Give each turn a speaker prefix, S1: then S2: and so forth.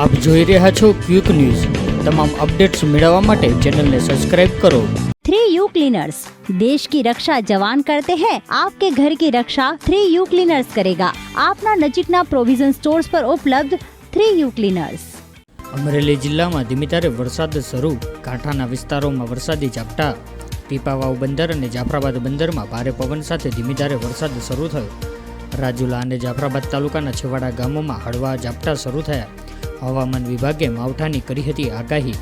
S1: આપ જોઈ રહ્યા છો ક્વિક ન્યૂઝ। તમામ અપडेट्स મેળવવા માટે ચેનલને સબસ્ક્રાઇબ કરો।
S2: 3U क्लीनर्स देश की रक्षा जवान करते हैं। आपके घर की रक्षा 3U क्लीनर्स करेगा। आपना नजीकना प्रोविजन स्टोर्स पर उपलब्ध 3U क्लीनर्स।
S1: અમરેલી જિલ્લામાં ધીમી ધારે વરસાદ શરૂ। કાંઠાના વિસ્તારોમાં વરસાદી ઝાપટા। પીપાવાવ બંદર અને જાફરાબાદ બંદરમાં ભારે પવન સાથે ધીમી ધારે વરસાદ શરૂ થયો। રાજુલા અને જાફરાબાદ તાલુકાના છેવાડા ગામોમાં હળવા ઝાપટા શરૂ થયા। હવામાન વિભાગે માવઠાની કરી હતી આગાહી।